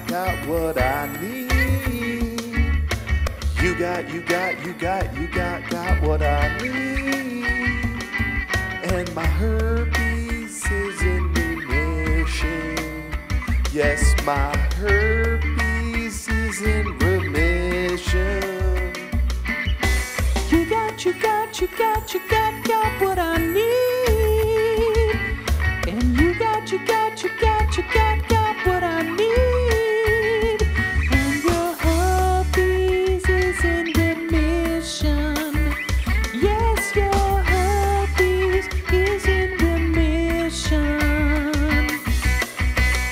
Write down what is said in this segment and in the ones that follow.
got what I need. Got what I need. And my herpes is in remission. Yes, my herpes is in remission. You got what I need. And you got what I need. And your herpes is in remission. Yes, your herpes is in remission.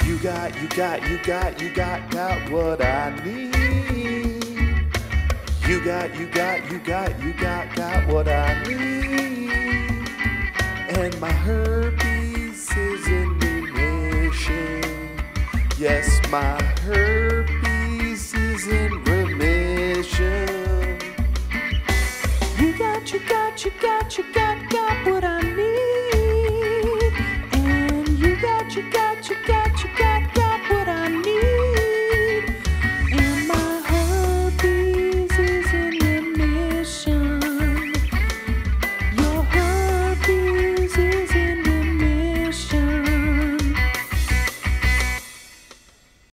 You got what I need. You got what I need. And my herpes is in remission. Yes, my herpes